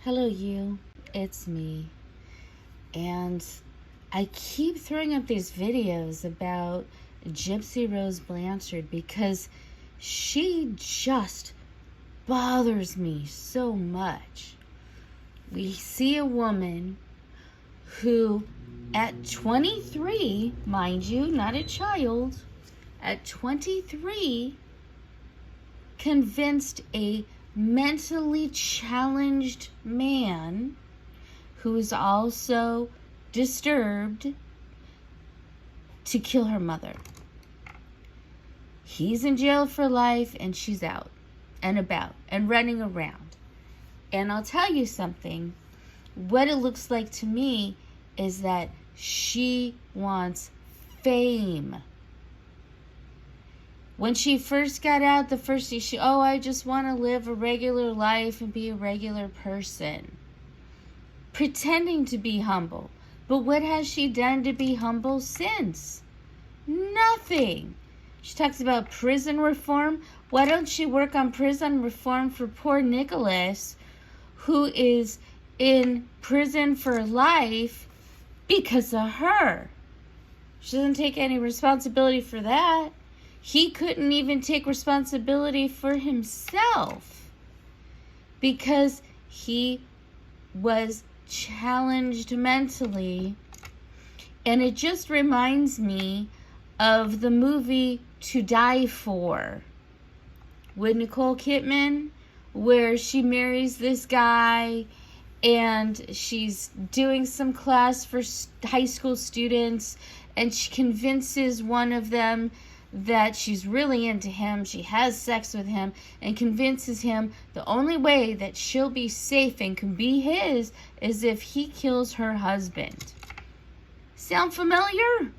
Hello, you. It's me. And I keep throwing up these videos about Gypsy Rose Blanchard because she just bothers me so much. We see a woman who, at 23, mind you, not a child, at 23, convinced a mentally challenged man who is also disturbed to kill her mother. He's in jail for life and she's out and about and running around. And I'll tell you something, what it looks like to me is that she wants fame. When she first got out, the first thing I just want to live a regular life and be a regular person. Pretending to be humble. But what has she done to be humble since? Nothing. She talks about prison reform. Why don't she work on prison reform for poor Nicholas, who is in prison for life because of her? She doesn't take any responsibility for that. He couldn't even take responsibility for himself because he was challenged mentally. And it just reminds me of the movie To Die For with Nicole Kidman, where she marries this guy and she's doing some class for high school students, and she convinces one of them that she's really into him. She has sex with him and convinces him the only way that she'll be safe and can be his is if he kills her husband. Sound familiar?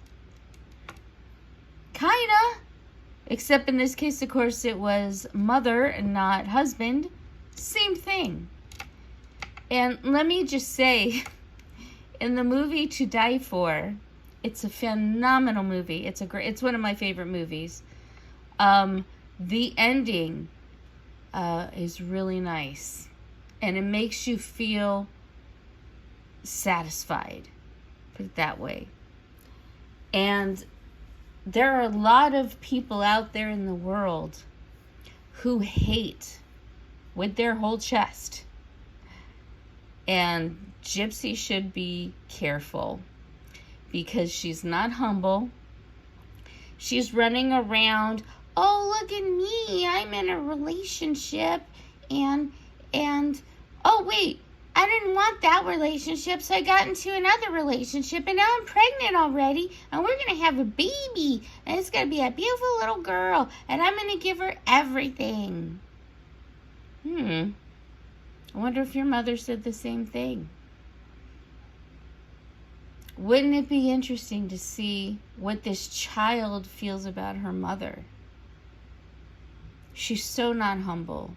Kinda. Except in this case, of course, it was mother and not husband. Same thing. And let me just say, in the movie To Die For, it's a phenomenal movie. It's one of my favorite movies. The ending is really nice, and it makes you feel satisfied, put it that way. And there are a lot of people out there in the world who hate with their whole chest. And Gypsy should be careful, because she's not humble. She's running around, oh, look at me, I'm in a relationship, and oh, wait, I didn't want that relationship, so I got into another relationship, and now I'm pregnant already, and we're going to have a baby, and it's going to be a beautiful little girl, and I'm going to give her everything. I wonder if your mother said the same thing. Wouldn't it be interesting to see what this child feels about her mother? She's so not humble.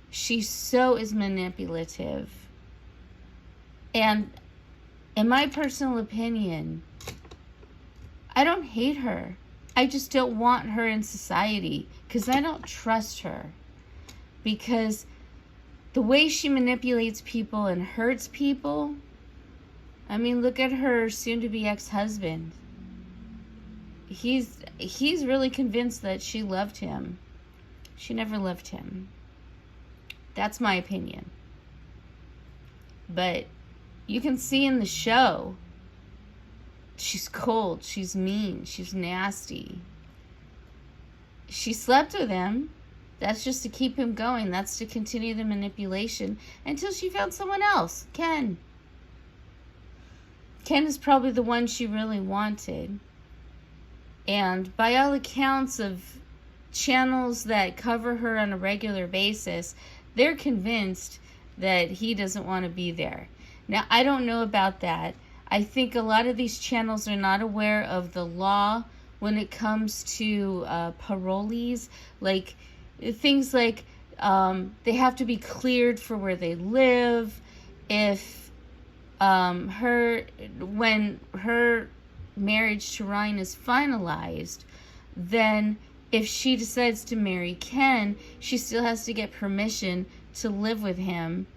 She so is manipulative. And in my personal opinion, I don't hate her. I just don't want her in society because I don't trust her. Because the way she manipulates people and hurts people, I mean, look at her soon-to-be ex-husband. He's really convinced that she loved him. She never loved him. That's my opinion. But you can see in the show, she's cold, she's mean, she's nasty. She slept with him. That's just to keep him going. That's to continue the manipulation until she found someone else, Ken. Ken is probably the one she really wanted. And by all accounts of channels that cover her on a regular basis, they're convinced that he doesn't want to be there. Now, I don't know about that. I think a lot of these channels are not aware of the law when it comes to parolees. Like, things like they have to be cleared for where they live. If when her marriage to Ryan is finalized, then if she decides to marry Ken, she still has to get permission to live with him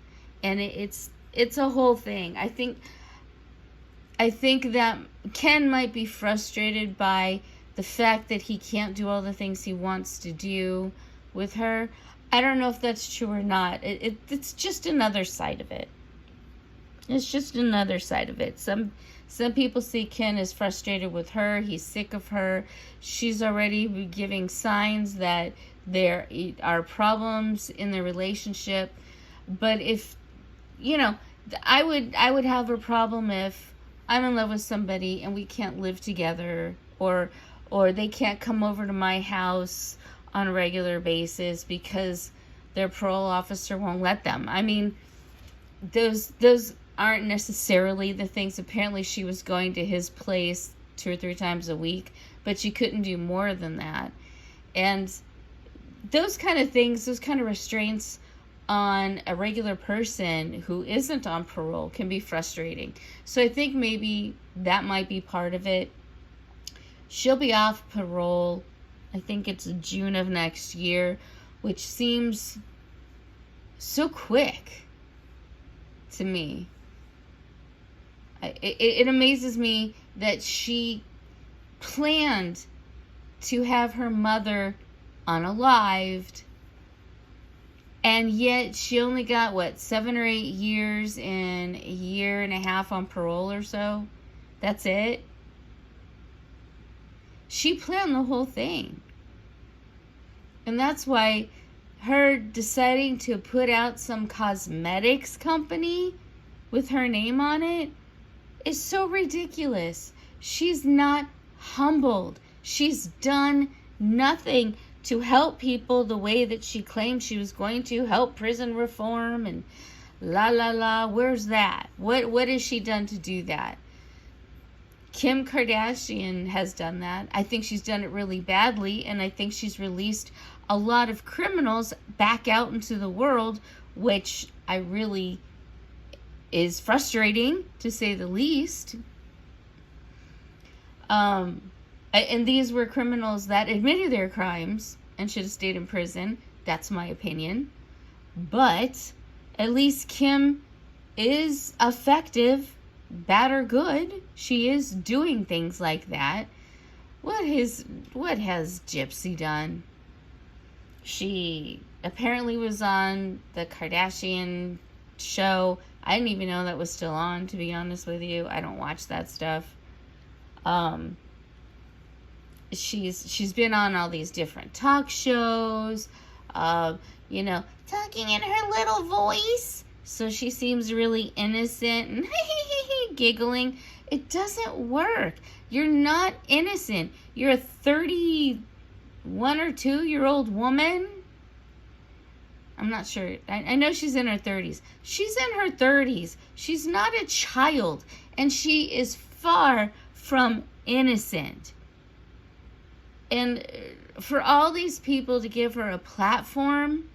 And it's a whole thing. I think that Ken might be frustrated by the fact that he can't do all the things he wants to do with her. I don't know if that's true or not. It's just another side of it. It's just another side of it. Some people see Ken as frustrated with her. He's sick of her. She's already giving signs that there are problems in the relationship. But if, I would have a problem if I'm in love with somebody and we can't live together, or they can't come over to my house on a regular basis because their parole officer won't let them. I mean, those aren't necessarily the things. Apparently she was going to his place 2 or 3 times a week, but she couldn't do more than that. And those kind of things, those kind of restraints on a regular person who isn't on parole can be frustrating. So I think maybe that might be part of it. She'll be off parole, I think it's June of next year, which seems so quick to me. It amazes me that she planned to have her mother unalived, and yet she only got 7 or 8 years and a year and a half on parole or so. That's it. She planned the whole thing. And that's why her deciding to put out some cosmetics company with her name on it is so ridiculous. She's not humbled. She's done nothing to help people the way that she claimed she was going to help prison reform and la la la. Where's that? What has she done to do that? Kim Kardashian has done that. I think she's done it really badly, and I think she's released a lot of criminals back out into the world, which I really is frustrating, to say the least. And these were criminals that admitted their crimes and should have stayed in prison. That's my opinion. But at least Kim is effective, bad or good. She is doing things like that. What has Gypsy done? She apparently was on the Kardashian show. I didn't even know that was still on, to be honest with you. I don't watch that stuff. She's been on all these different talk shows, talking in her little voice. So she seems really innocent and giggling. It doesn't work. You're not innocent. You're a 31 or 2-year-old woman. I'm not sure. I know she's in her 30s. She's in her 30s. She's not a child. And she is far from innocent. And for all these people to give her a platform,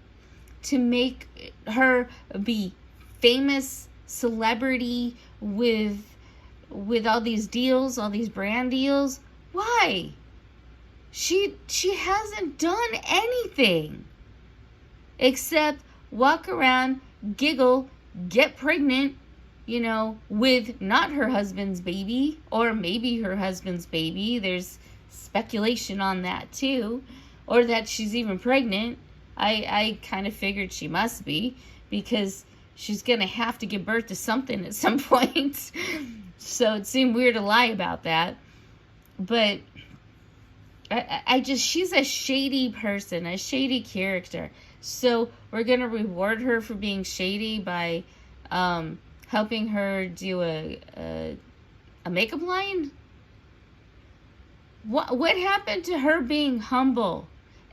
to make her be famous celebrity with all these deals, all these brand deals, why? She hasn't done anything except walk around, giggle, get pregnant, with not her husband's baby, or maybe her husband's baby. There's speculation on that too, or that she's even pregnant. I kind of figured she must be, because she's going to have to give birth to something at some point. So it seemed weird to lie about that. But she's a shady person, a shady character. So we're going to reward her for being shady by helping her do a makeup line? What happened to her being humble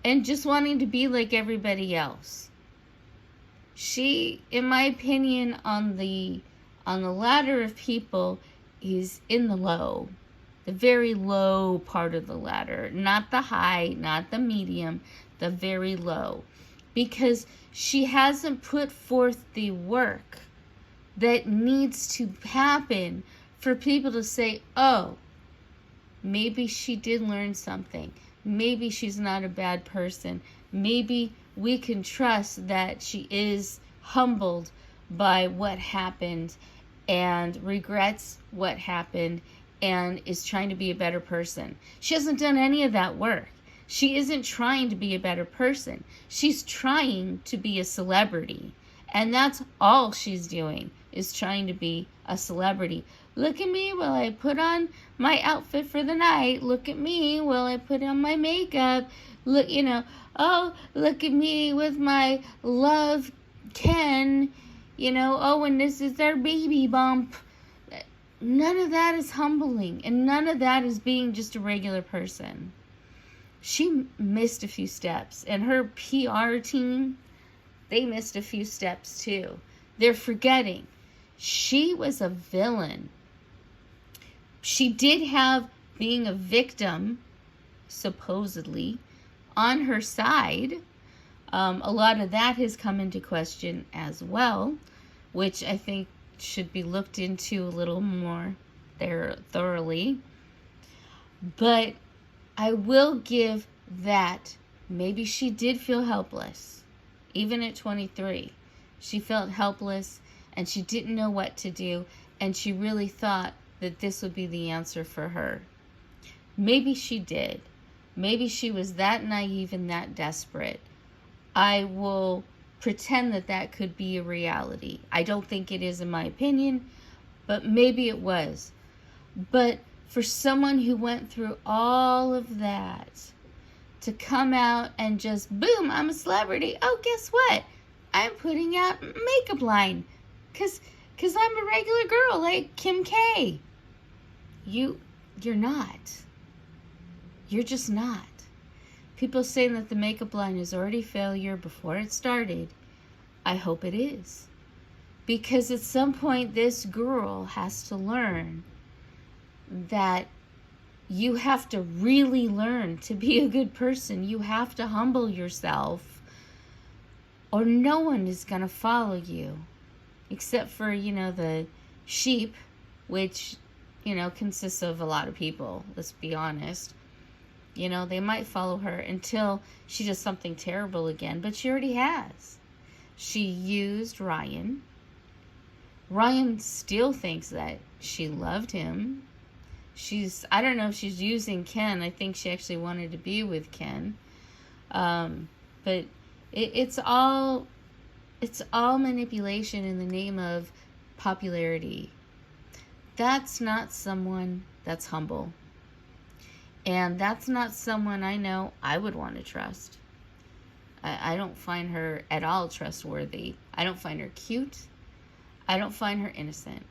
and just wanting to be like everybody else? She, in my opinion, on the ladder of people, is in the low. The very low part of the ladder. Not the high, not the medium, the very low. Because she hasn't put forth the work that needs to happen for people to say, oh, maybe she did learn something. Maybe she's not a bad person. Maybe we can trust that she is humbled by what happened and regrets what happened and is trying to be a better person. She hasn't done any of that work. She isn't trying to be a better person. She's trying to be a celebrity. And that's all she's doing, is trying to be a celebrity. Look at me while I put on my outfit for the night. Look at me while I put on my makeup. Look, oh, look at me with my love Ken. Oh, and this is their baby bump. None of that is humbling, and none of that is being just a regular person. She missed a few steps, and her PR team, they missed a few steps too. They're forgetting she was a villain. She did have being a victim, supposedly, on her side. A lot of that has come into question as well, which I think should be looked into a little more thoroughly. But I will give that maybe she did feel helpless. Even at 23, she felt helpless and she didn't know what to do, and she really thought that this would be the answer for her. Maybe she did. Maybe she was that naive and that desperate. I will pretend that that could be a reality. I don't think it is, in my opinion, but maybe it was. But for someone who went through all of that to come out and just, boom, I'm a celebrity. Oh, guess what? I'm putting out makeup line because I'm a regular girl like Kim K. You're not. You're just not. People saying that the makeup line is already failure before it started. I hope it is. Because at some point, this girl has to learn that you have to really learn to be a good person. You have to humble yourself, or no one is going to follow you. Except for, the sheep, which, consists of a lot of people, let's be honest. They might follow her until she does something terrible again, but she already has. She used Ryan. Ryan still thinks that she loved him. I don't know if she's using Ken. I think she actually wanted to be with Ken. But it's all manipulation in the name of popularity. That's not someone that's humble. And that's not someone I know I would want to trust. I don't find her at all trustworthy. I don't find her cute. I don't find her innocent.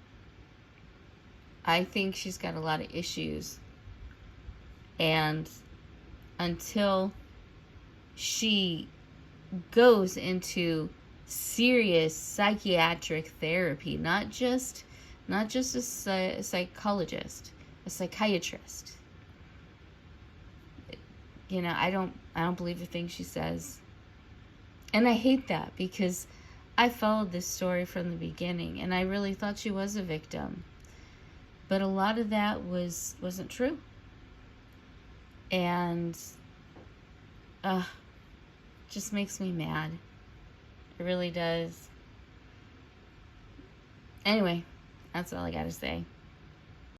I think she's got a lot of issues. And until she goes into serious psychiatric therapy, not just a psychologist, a psychiatrist. I don't believe a thing she says. And I hate that because I followed this story from the beginning and I really thought she was a victim. But a lot of that wasn't true. And just makes me mad. It really does. Anyway, that's all I gotta say.